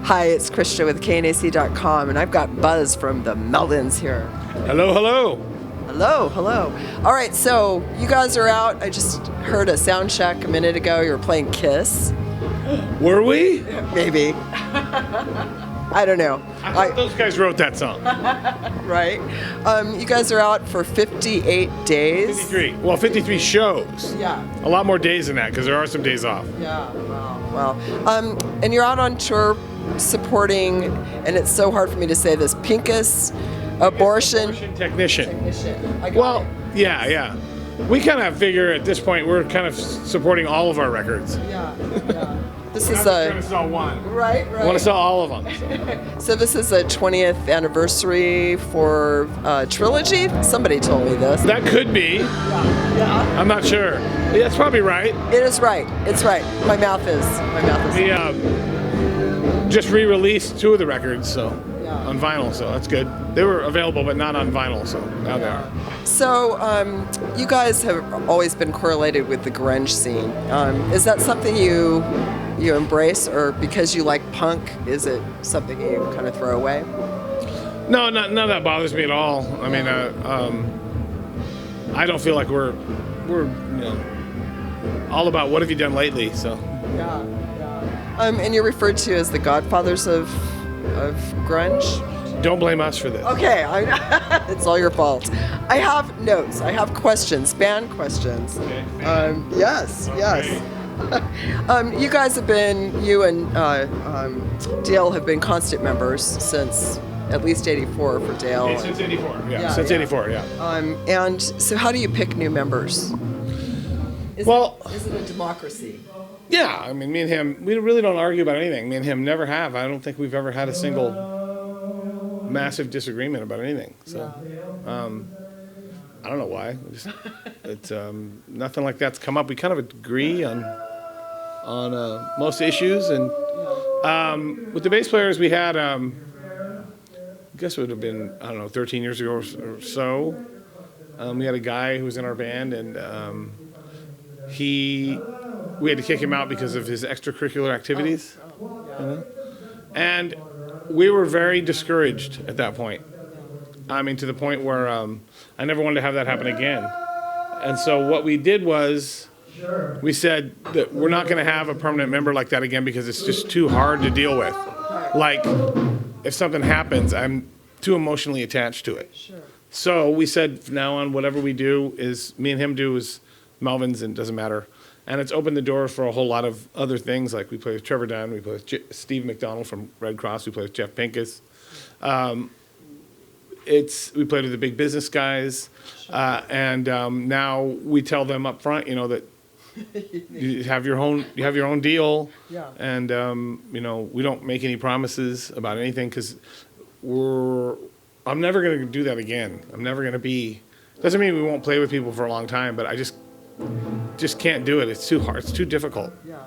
Hi, it's Krista with KNAC.com, and I've got Buzz from the Melvins here. Hello, hello. Hello, hello. All right, so you guys are out. I just heard a sound check a minute ago. You were playing Kiss. Were we? Maybe. I don't know. I thought those guys wrote that song. Right. You guys are out for 58 days. 53. Well, 53 shows. Yeah. A lot more days than that because there are some days off. Yeah. Wow. And you're out on tour supporting, and it's so hard for me to say this, Pincus Abortion Technician. I got Well, it. yeah. We kind of figure at this point we're kind of supporting all of our records. Yeah. This We're is not just trying to sell one. right. I want to sell all of them. So this is a 20th anniversary for Trilogy. Somebody told me this. That could be. Yeah. I'm not sure. Yeah, that's probably right. It is right. It's right. My mouth is. We just re-released 2 of the records, so Yeah. on vinyl, so that's good. They were available, but not on vinyl, so now they are. So you guys have always been correlated with the grunge scene. Is that something you embrace, or because you like punk, is it something you kind of throw away? No, none of that bothers me at all. I mean, I don't feel like we're all about what have you done lately. So Yeah. And you're referred to as the godfathers of grunge. don't blame us for this. Okay, it's all your fault. I have notes. I have questions, band questions. Okay. Yes. You guys have been, you and Dale have been constant members since at least '84 for Dale. Since '84, Yeah, since yeah. '84, yeah. And so, how do you pick new members? Is it a democracy? Yeah, I mean, me and him, we really don't argue about anything. Me and him never have. I don't think we've ever had a single massive disagreement about anything. So, I don't know why. It's nothing like that's come up. We kind of agree on most issues, and with the bass players we had, I guess it would have been 13 years ago or so. We had a guy who was in our band, and we had to kick him out because of his extracurricular activities, and we were very discouraged at that point. I mean, to the point where I never wanted to have that happen again. And so what we did was we said that we're not going to have a permanent member like that again because it's just too hard to deal with. Like, if something happens, I'm too emotionally attached to it. Sure. So we said from now on, whatever we do is, me and him do is Melvins, and it doesn't matter. And it's opened the door for a whole lot of other things, like we play with Trevor Dunn, we play with Steve McDonald from Red Cross, we play with Jeff Pincus. We played with the big business guys, and now we tell them up front, that you have your own deal, and we don't make any promises about anything because I'm never going to do that again. I'm never going to be. Doesn't mean we won't play with people for a long time, but I just can't do it. It's too hard. It's too difficult. Yeah.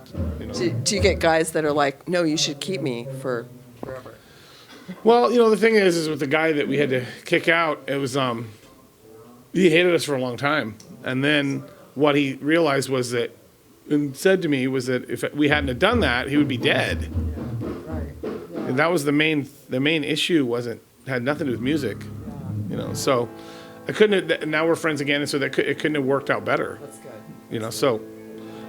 Do you get guys that are like, no, you should keep me for forever? Well, the thing is with the guy that we had to kick out, it was he hated us for a long time, and then what he realized was that, and said to me, was that if we hadn't have done that, he would be dead. Yeah, right. Yeah. And that was the main issue. Had nothing to do with music, So I couldn't have, now we're friends again, and so it couldn't have worked out better. That's good. So,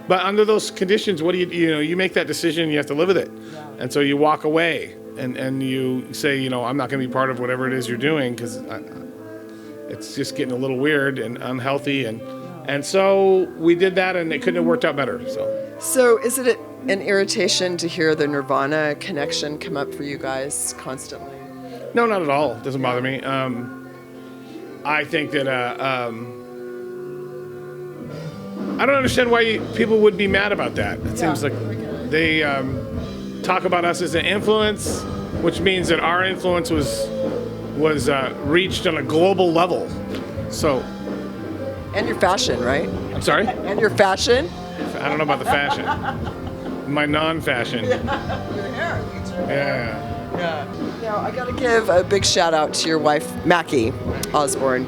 but under those conditions, what do you make that decision, you have to live with it. Yeah. And so you walk away and you say, I'm not going to be part of whatever it is you're doing because it's just getting a little weird and unhealthy. And so we did that, and it couldn't have worked out better. So is it an irritation to hear the Nirvana connection come up for you guys constantly? No, not at all. It doesn't bother me. I think that I don't understand why people would be mad about that. It seems like they talk about us as an influence, which means that our influence was reached on a global level. So. And your fashion, right? I'm sorry? And your fashion? I don't know about the fashion. My non-fashion. Your hair. Yeah. Now, I got to give a big shout out to your wife, Mackie Osborne.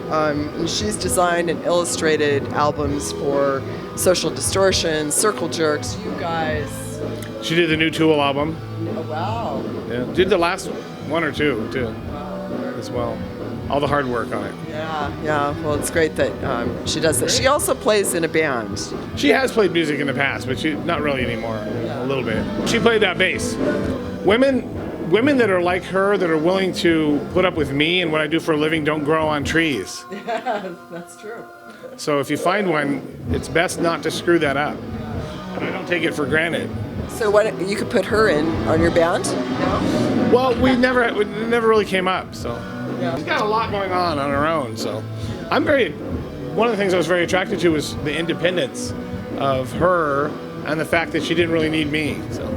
She's designed and illustrated albums for Social Distortion, Circle Jerks, you guys, She did the new Tool album. Oh, wow. Yeah. Did the last one or two too, as well. All the hard work on it. Yeah. Well, it's great that she does that. She also plays in a band. She has played music in the past, but she not really anymore. A little bit. She played that bass. Women that are like her, that are willing to put up with me and what I do for a living, don't grow on trees. Yeah, that's true. So if you find one, it's best not to screw that up. And I don't take it for granted. So what, you could put her in on your band? No? Well, it never really came up. So she's got a lot going on her own. So one of the things I was very attracted to was the independence of her and the fact that she didn't really need me. So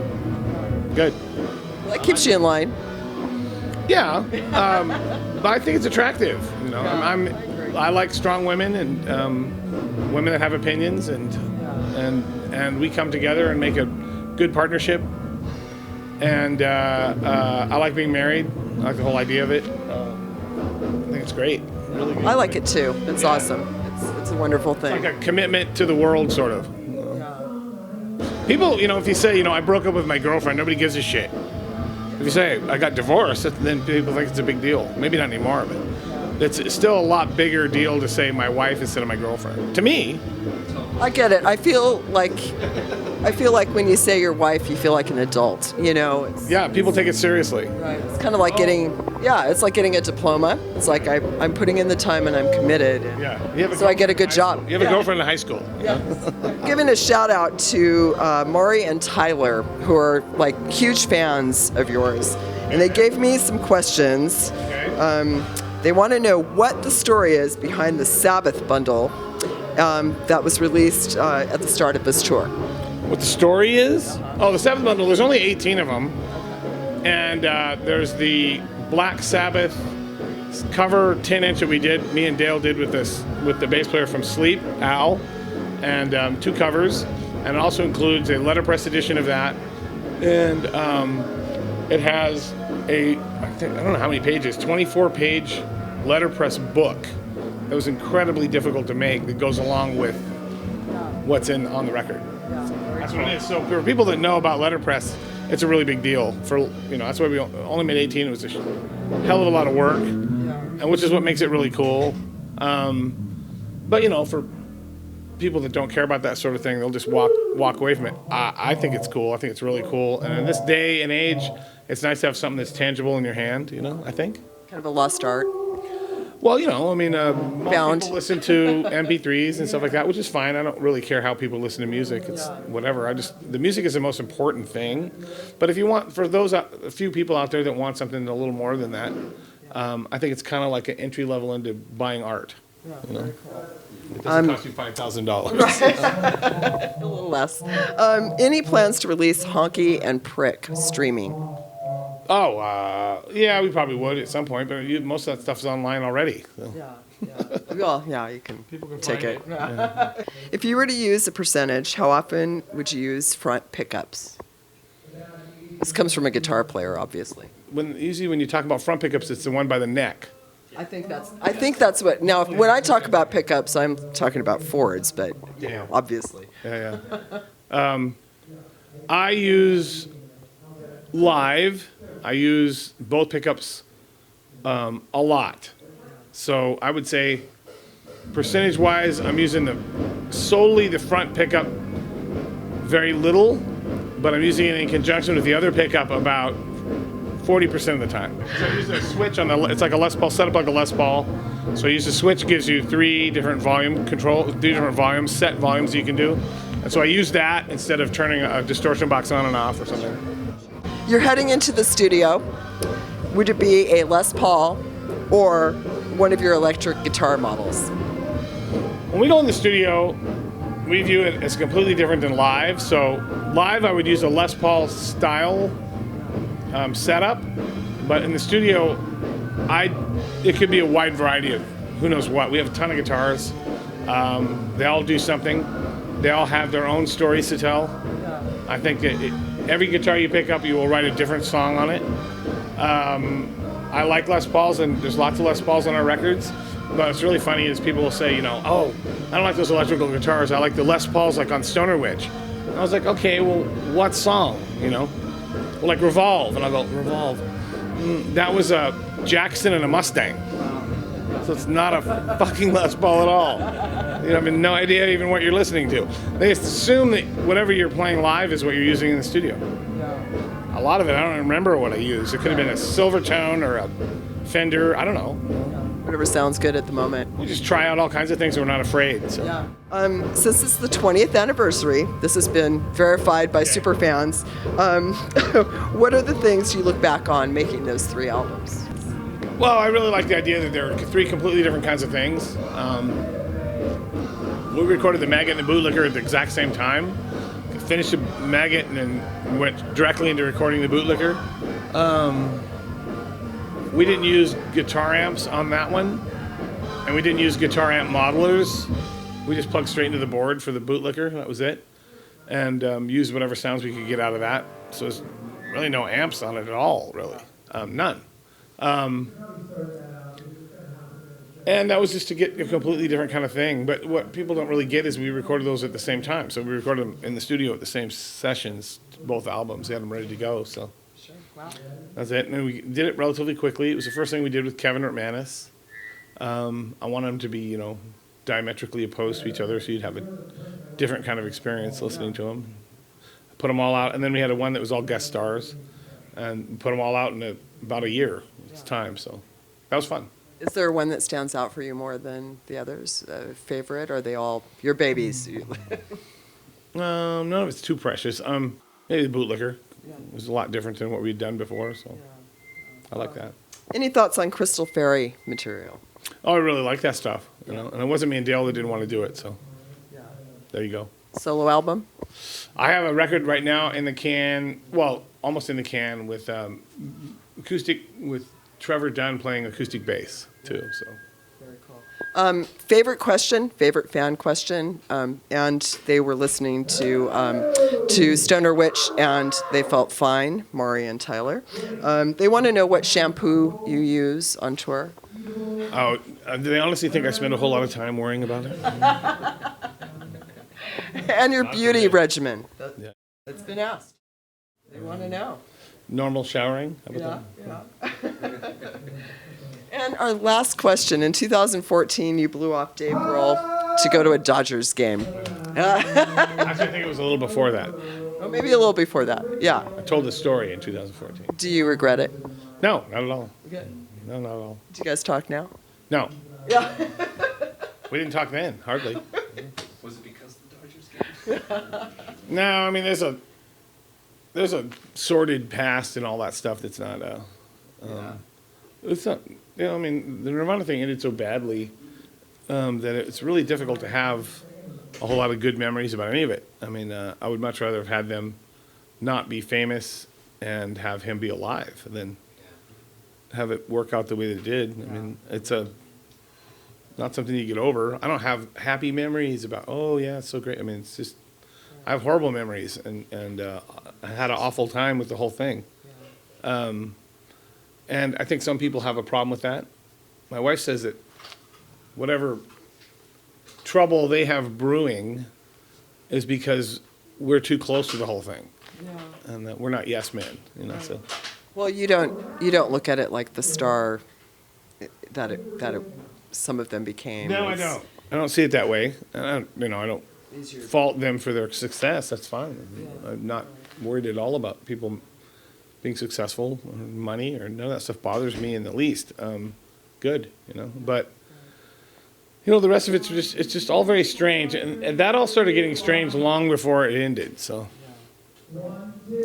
good. Well, that keeps you in line. Yeah, but I think it's attractive. You know, I like strong women and women that have opinions, and we come together and make a good partnership. And I like being married. I like the whole idea of it. I think it's great. Really good. I like it too. It's awesome. It's a wonderful thing. Like a commitment to the world, sort of. People, if you say, I broke up with my girlfriend, nobody gives a shit. If you say, I got divorced, then people think it's a big deal. Maybe not anymore, but it's still a lot bigger deal to say my wife instead of my girlfriend. To me. I get it. I feel like when you say your wife, you feel like an adult. Yeah, people take it seriously. Right. It's kind of like it's like getting a diploma. It's like I'm putting in the time and I'm committed. So I get a good job. You have a girlfriend in high school. Yeah. Giving a shout out to Maury and Tyler, who are like huge fans of yours, and they gave me some questions. Okay. They want to know what the story is behind the Sabbath bundle that was released at the start of this tour. What the story is? Oh, the Sabbath bundle. There's only 18 of them, and there's the Black Sabbath cover 10-inch that me and Dale did with the bass player from Sleep, Al, and 2 covers, and it also includes a letterpress edition of that, and it has I don't know how many pages, 24-page letterpress book that was incredibly difficult to make that goes along with what's on the record. That's what it is. So for people that know about letterpress, it's a really big deal. That's why we only made 18. It was a hell of a lot of work, and which is what makes it really cool. But for people that don't care about that sort of thing, they'll just walk away from it. I think it's cool. I think it's really cool. And in this day and age, it's nice to have something that's tangible in your hand. I think. Kind of a lost art. Well, most people listen to MP3s and stuff like that, which is fine. I don't really care how people listen to music. It's whatever. The music is the most important thing. But if you want, for those a few people out there that want something a little more than that, I think it's kind of like an entry level into buying art. It doesn't cost you $5,000. Right. A little less. Any plans to release Honky and Prick streaming? Oh, yeah, we probably would at some point, but most of that stuff's online already. So. Well, you can take find it. Yeah. If you were to use a percentage, how often would you use front pickups? This comes from a guitar player, obviously. Usually when you talk about front pickups, it's the one by the neck. I think that's what. Now, when I talk about pickups, I'm talking about Fords, but obviously. Yeah. I use live. I use both pickups a lot. So I would say percentage-wise, I'm using solely the front pickup very little, but I'm using it in conjunction with the other pickup about 40% of the time. So I use a switch it's like a Les Paul, set up like a Les Paul. So I use a switch, gives you 3 different volumes, set volumes you can do. And so I use that instead of turning a distortion box on and off or something. You're heading into the studio. Would it be a Les Paul or one of your electric guitar models? When we go in the studio, we view it as completely different than live. So live, I would use a Les Paul style setup, but in the studio, it could be a wide variety of who knows what. We have a ton of guitars. They all do something. They all have their own stories to tell. I think that every guitar you pick up, you will write a different song on it. I like Les Pauls, and there's lots of Les Pauls on our records. But what's really funny is people will say, oh, I don't like those electrical guitars. I like the Les Pauls like on Stoner Witch. I was like, okay, well, what song, you know? Well, like Revolve, and I go, Revolve. That was a Jackson and a Mustang. So it's not a fucking Les Paul at all. You know, I mean, no idea even what you're listening to. They assume that whatever you're playing live is what you're using in the studio. A lot of it, I don't remember what I used. It could have been a Silvertone or a Fender, I don't know. Whatever sounds good at the moment. We just try out all kinds of things and we're not afraid. So. Since it's the 20th anniversary, this has been verified by super fans. What are the things you look back on making those 3 albums? Well, I really like the idea that there are 3 completely different kinds of things. We recorded the Maggot and the Bootlicker at the exact same time. Finished the Maggot and then went directly into recording the Bootlicker. We didn't use guitar amps on that one, and we didn't use guitar amp modelers. We just plugged straight into the board for the Bootlicker, that was it, and used whatever sounds we could get out of that. So there's really no amps on it at all, really. None. And that was just to get a completely different kind of thing. But what people don't really get is we recorded those at the same time. So we recorded them in the studio at the same sessions, both albums. They had them ready to go, so. Sure, wow. That's it. And we did it relatively quickly. It was the first thing we did with Kevin Rutmanis. I wanted them to be, you know, diametrically opposed to each other, so you'd have a different kind of experience listening to them. Put them all out, and then we had one that was all guest stars, and put them all out in about a year. It's time, so that was fun. Is there one that stands out for you more than the others? Favorite? Or are they all your babies? None of it's too precious. Maybe the Bootlicker. It was a lot different than what we'd done before, so I like that. Any thoughts on Crystal Fairy material? Oh, I really like that stuff, you know. And it wasn't me and Dale that didn't want to do it, so there you go. Solo album? I have a record right now in the can, well, almost in the can with acoustic, with Trevor Dunn playing acoustic bass too. So. Very cool. Favorite question, favorite fan question, and they were listening to Stoner Witch, and they felt fine. Maury and Tyler. They want to know what shampoo you use on tour. Oh, do they honestly think I spend a whole lot of time worrying about it? And your beauty regimen. That's been asked. They want to know. Normal showering? How about that? And our last question. In 2014, you blew off Dave Grohl to go to a Dodgers game. Actually, I think it was a little before that. Or maybe a little before that. Yeah. I told the story in 2014. Do you regret it? No, not at all. Okay. No, not at all. Do you guys talk now? No. Yeah. We didn't talk then, hardly. Was it because of the Dodgers game? No, I mean, there's a sordid past and all that stuff that's not, it's not, you know, I mean, the Nirvana thing ended so badly that it's really difficult to have a whole lot of good memories about any of it. I mean, I would much rather have had them not be famous and have him be alive than have it work out the way that it did. I mean, it's not something you get over. I don't have happy memories about, oh, yeah, it's so great. I mean, it's just, I have horrible memories, and I had an awful time with the whole thing. And I think some people have a problem with that. My wife says that whatever trouble they have brewing is because we're too close to the whole thing, and that we're not yes men, you know. So, well, you don't look at it like the star that some of them became. no, I don't. I don't see it that way. I don't fault them for their success. That's fine. I'm not worried at all about people being successful or money or none of that stuff bothers me in the least. Good, you know. But you know, the rest of it's just all very strange, and that all started getting strange long before it ended. So,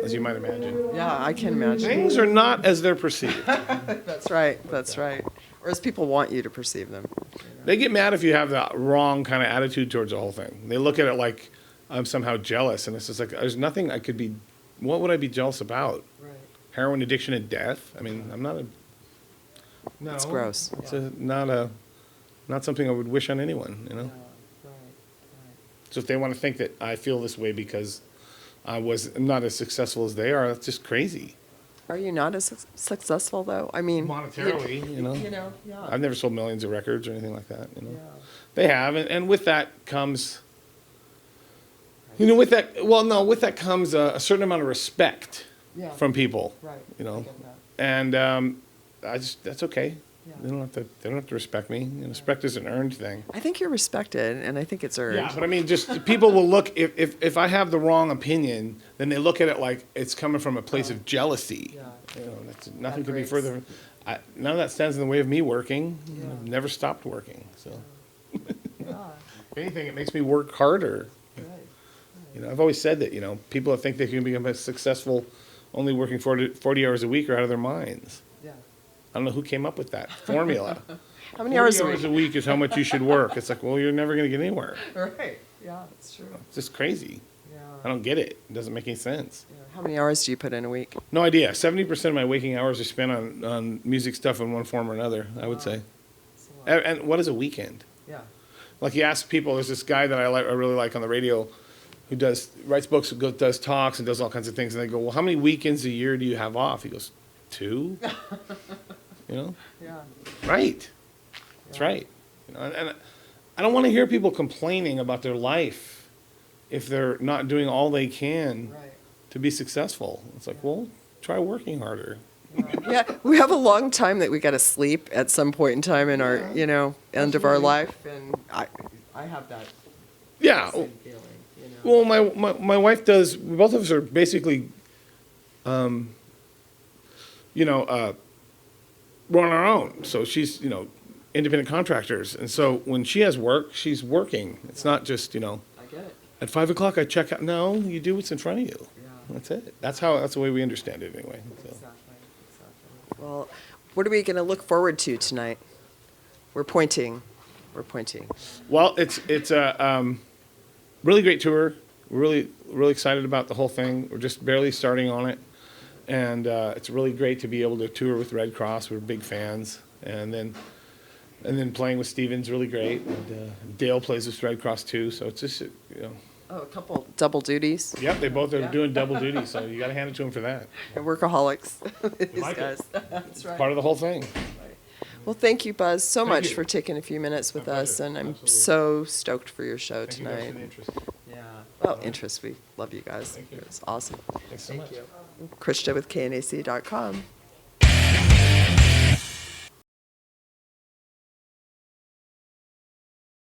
as you might imagine. Yeah, I can imagine. Things are not as they're perceived. That's right. That's right. Or as people want you to perceive them. They get mad if you have the wrong kind of attitude towards the whole thing. They look at it like I'm somehow jealous, and it's just like there's nothing I could be. What would I be jealous about? Right. Heroin addiction and death. I mean, I'm not a. No, It's gross. It's not something I would wish on anyone. You know. So if they want to think that I feel this way because I was not as successful as they are, that's just crazy. Are you not as successful though? I mean, Monetarily, you know. Yeah. I've never sold millions of records or anything like that. You know. Yeah. They have, and with that comes, You know, with that, well, no, with that comes a certain amount of respect Yeah. from people. Right. You I know, get that. and that's okay. Yeah. They don't have to respect me. You know, respect is an earned thing. I think you're respected, and I think it's earned. Yeah, but I mean, just people will look if I have the wrong opinion, then they look at it like it's coming from a place of jealousy. Yeah. You know, nothing could be breaks. further. None of that stands in the way of me working. Yeah. I've never stopped working. So, Yeah. if anything, it makes me work harder. Right. You know, I've always said that. You know, people that think they can become successful only working 40 hours a week are out of their minds. Yeah. I don't know who came up with that formula. How many hours a week? a week is how much you should work. It's like, well, you're never going to get anywhere. Right. Yeah, that's true. It's just crazy. Yeah. I don't get it. It doesn't make any sense. Yeah. How many hours do you put in a week? No idea. 70% of my waking hours are spent on music stuff in one form or another, I would say. That's a lot. And what is a weekend? Yeah. Like you ask people, there's this guy that I really like on the radio who writes books, does talks, and does all kinds of things. And they go, well, how many weekends a year do you have off? He goes, 2. You know? Yeah. Right. That's right. You know, and I don't want to hear people complaining about their life if they're not doing all they can Right. to be successful. It's like, well, try working harder. Yeah, we have a long time that we got to sleep at some point in time in our, end of our life, and I have that Yeah. same feeling. You know? Well, my wife does. Both of us are basically, we're on our own. So she's, independent contractors, and so when she has work, she's working. It's not just, I get it. at 5 o'clock I check out. No, you do what's in front of you. Yeah. That's it. That's the way we understand it anyway. So. Exactly. Well, what are we going to look forward to tonight? We're pointing. Well, it's a really great tour. We're really excited about the whole thing. We're just barely starting on it, and it's really great to be able to tour with Red Cross. We're big fans, and then playing with Steven's really great. And, Dale plays with Red Cross too, so it's just Oh, a couple double duties. Yep, they both are doing double duty, so you got to hand it to them for that. And workaholics. These like it. guys. That's right. Part of the whole thing. Well, thank you, Buzz, so much you. for taking a few minutes with My us, pleasure. and I'm Absolutely. so stoked for your show Thank you guys tonight. for the interest. Yeah. Well, interest. We love you guys. Thank you. It's awesome. Thanks so much. Krista with KNAC.com.